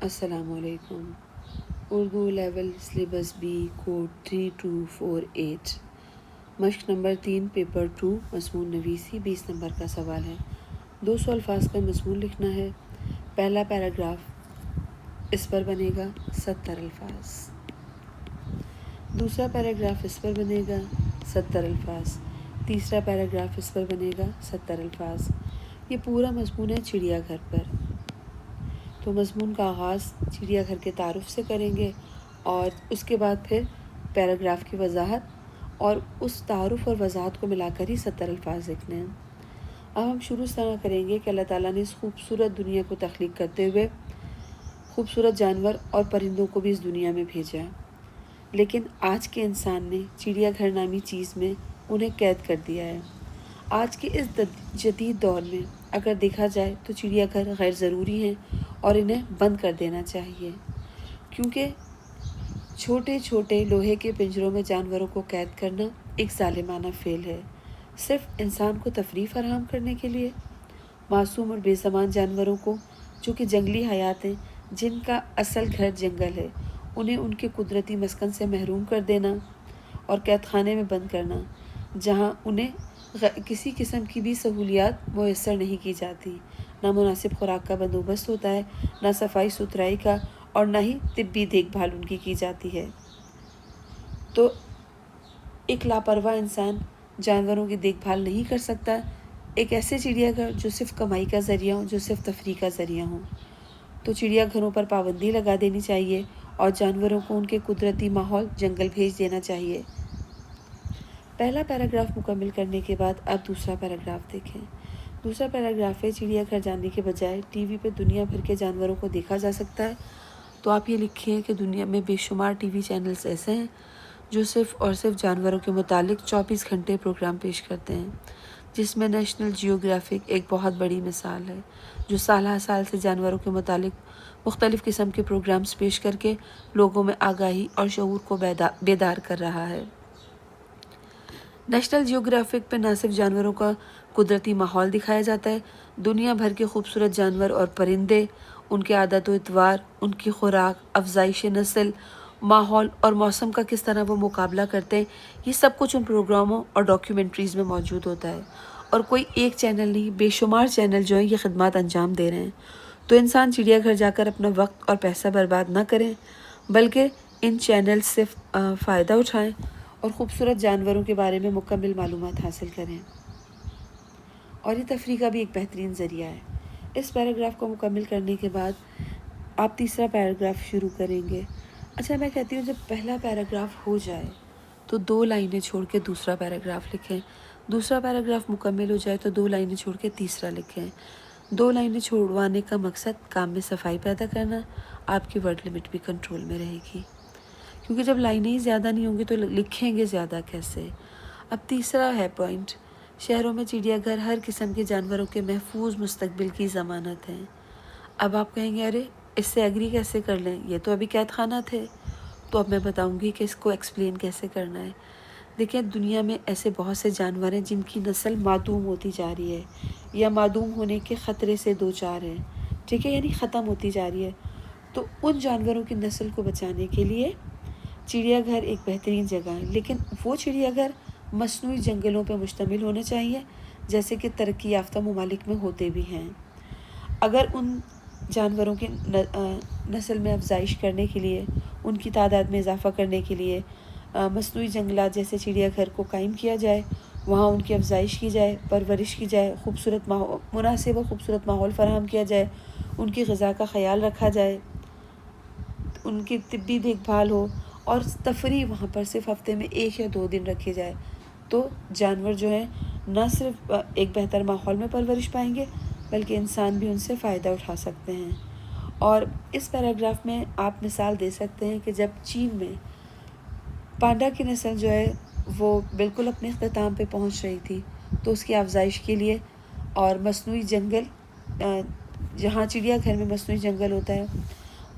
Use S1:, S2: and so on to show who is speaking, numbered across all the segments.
S1: السلام علیکم۔ Urdu level syllabus B code 3248 مشق نمبر 3 پیپر 2 مضمون نویسی 20 نمبر کا سوال ہے۔ 200 الفاظ کا مضمون لکھنا ہے۔ پہلا پیراگراف اس پر بنے گا 70 الفاظ، دوسرا پیراگراف اس پر بنے گا 70 الفاظ، تیسرا پیراگراف اس پر بنے گا 70 الفاظ۔ یہ پورا مضمون ہے چڑیا گھر پر۔ تو مضمون کا آغاز چڑیا گھر کے تعارف سے کریں گے اور اس کے بعد پھر پیراگراف کی وضاحت اور اس تعارف اور وضاحت کو ملا کر ہی 70 الفاظ لکھنے ہیں۔ اب ہم شروع اس طرح کریں گے کہ اللہ تعالیٰ نے اس خوبصورت دنیا کو تخلیق کرتے ہوئے خوبصورت جانور اور پرندوں کو بھی اس دنیا میں بھیجا، لیکن آج کے انسان نے چڑیا گھر نامی چیز میں انہیں قید کر دیا ہے۔ آج کے اس جدید دور میں اگر دیکھا جائے تو چڑیا گھر غیر ضروری ہیں اور انہیں بند کر دینا چاہیے، کیونکہ چھوٹے چھوٹے لوہے کے پنجروں میں جانوروں کو قید کرنا ایک ظالمانہ فعل ہے، صرف انسان کو تفریح فراہم کرنے کے لیے۔ معصوم اور بے زبان جانوروں کو جو کہ جنگلی حیات ہیں، جن کا اصل گھر جنگل ہے، انہیں ان کے قدرتی مسکن سے محروم کر دینا اور قید خانے میں بند کرنا، جہاں انہیں کسی قسم کی بھی سہولیات میسر نہیں کی جاتی، نہ مناسب خوراک کا بندوبست ہوتا ہے، نہ صفائی ستھرائی کا، اور نہ ہی طبی دیکھ بھال ان کی جاتی ہے۔ تو ایک لاپرواہ انسان جانوروں کی دیکھ بھال نہیں کر سکتا۔ ایک ایسے چڑیا گھر جو صرف کمائی کا ذریعہ ہوں، جو صرف تفریح کا ذریعہ ہوں، تو چڑیا گھروں پر پابندی لگا دینی چاہیے اور جانوروں کو ان کے قدرتی ماحول جنگل بھیج دینا چاہیے۔ پہلا پیراگراف مکمل کرنے کے بعد اب دوسرا پیراگراف دیکھیں۔ دوسرا پیراگراف ہے چڑیا گھر جانے کے بجائے ٹی وی پہ دنیا بھر کے جانوروں کو دیکھا جا سکتا ہے۔ تو آپ یہ لکھیں کہ دنیا میں بے شمار ٹی وی چینلز ایسے ہیں جو صرف اور صرف جانوروں کے متعلق 24 گھنٹے پروگرام پیش کرتے ہیں، جس میں نیشنل جیوگرافک ایک بہت بڑی مثال ہے، جو سالہ سال سے جانوروں کے متعلق مختلف قسم کے پروگرامز پیش کر کے لوگوں میں آگاہی اور شعور کو بیدار کر رہا ہے۔ نیشنل جیوگرافک پہ نہ صرف جانوروں کا قدرتی ماحول دکھایا جاتا ہے، دنیا بھر کے خوبصورت جانور اور پرندے، ان کے عادت و اطوار، ان کی خوراک، افزائش نسل، ماحول اور موسم کا کس طرح وہ مقابلہ کرتے ہیں، یہ سب کچھ ان پروگراموں اور ڈاکیومنٹریز میں موجود ہوتا ہے۔ اور کوئی ایک چینل نہیں، بے شمار چینل جو ہیں یہ خدمات انجام دے رہے ہیں۔ تو انسان چڑیا گھر جا کر اپنا وقت اور پیسہ برباد نہ کریں، بلکہ ان چینل سے فائدہ اٹھائیں اور خوبصورت جانوروں کے بارے میں مکمل معلومات حاصل کریں۔ اور یہ تفریح کا بھی ایک بہترین ذریعہ ہے۔ اس پیراگراف کو مکمل کرنے کے بعد آپ تیسرا پیراگراف شروع کریں گے۔ اچھا، میں کہتی ہوں جب پہلا پیراگراف ہو جائے تو 2 لائنیں چھوڑ کے دوسرا پیراگراف لکھیں، دوسرا پیراگراف مکمل ہو جائے تو 2 لائنیں چھوڑ کے تیسرا لکھیں۔ 2 لائنیں چھوڑوانے کا مقصد کام میں صفائی پیدا کرنا، آپ کی ورڈ لمٹ بھی کنٹرول میں رہے گی، کیونکہ جب لائنیں ہی زیادہ نہیں ہوں گی تو لکھیں گے زیادہ کیسے۔ اب تیسرا ہے پوائنٹ، شہروں میں چڑیا گھر ہر قسم کے جانوروں کے محفوظ مستقبل کی ضمانت ہے۔ اب آپ کہیں گے ارے اس سے ایگری کیسے کر لیں، یہ تو ابھی قید خانہ تھے۔ تو اب میں بتاؤں گی کہ اس کو ایکسپلین کیسے کرنا ہے۔ دیکھیں، دنیا میں ایسے بہت سے جانور ہیں جن کی نسل معدوم ہوتی جا رہی ہے یا معدوم ہونے کے خطرے سے دوچار ہیں، ٹھیک ہے، یعنی ختم ہوتی جا رہی ہے۔ تو ان جانوروں کی نسل کو بچانے کے لیے چڑیا گھر ایک بہترین جگہ ہے، لیکن وہ چڑیا گھر مصنوعی جنگلوں پہ مشتمل ہونے چاہیے، جیسے کہ ترقی یافتہ ممالک میں ہوتے بھی ہیں۔ اگر ان جانوروں کی نسل میں افزائش کرنے کے لیے، ان کی تعداد میں اضافہ کرنے کے لیے مصنوعی جنگلات جیسے چڑیا گھر کو قائم کیا جائے، وہاں ان کی افزائش کی جائے، پرورش کی جائے، مناسب و خوبصورت ماحول فراہم کیا جائے، ان کی غذا کا خیال رکھا جائے، ان کی طبی دیکھ بھال ہو، اور تفریح وہاں پر صرف ہفتے میں 1 یا 2 دن رکھے جائے، تو جانور جو ہیں نہ صرف ایک بہتر ماحول میں پرورش پائیں گے، بلکہ انسان بھی ان سے فائدہ اٹھا سکتے ہیں۔ اور اس پیراگراف میں آپ مثال دے سکتے ہیں کہ جب چین میں پانڈا کی نسل جو ہے وہ بالکل اپنے اختتام پہ پہنچ رہی تھی، تو اس کی افزائش کے لیے اور مصنوعی جنگل، جہاں چڑیا گھر میں مصنوعی جنگل ہوتا ہے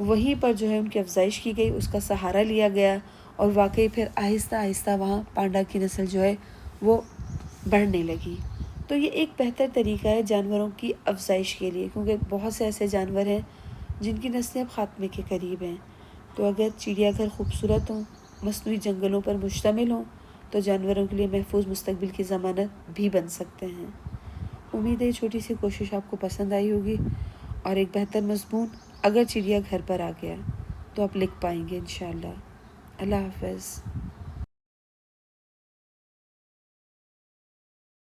S1: وہیں پر جو ہے ان کی افزائش کی گئی، اس کا سہارا لیا گیا، اور واقعی پھر آہستہ آہستہ وہاں پانڈا کی نسل جو ہے وہ بڑھنے لگی۔ تو یہ ایک بہتر طریقہ ہے جانوروں کی افزائش کے لیے، کیونکہ بہت سے ایسے جانور ہیں جن کی نسلیں اب خاتمے کے قریب ہیں۔ تو اگر چڑیا گھر خوبصورت ہوں، مصنوعی جنگلوں پر مشتمل ہوں، تو جانوروں کے لیے محفوظ مستقبل کی ضمانت بھی بن سکتے ہیں۔ امید ہے یہ چھوٹی سی کوشش آپ کو پسند آئی ہوگی، اور ایک بہتر مضمون اگر چڑیا گھر پر آ گیا تو آپ لکھ پائیں گے انشاءاللہ۔ اللہ حافظ۔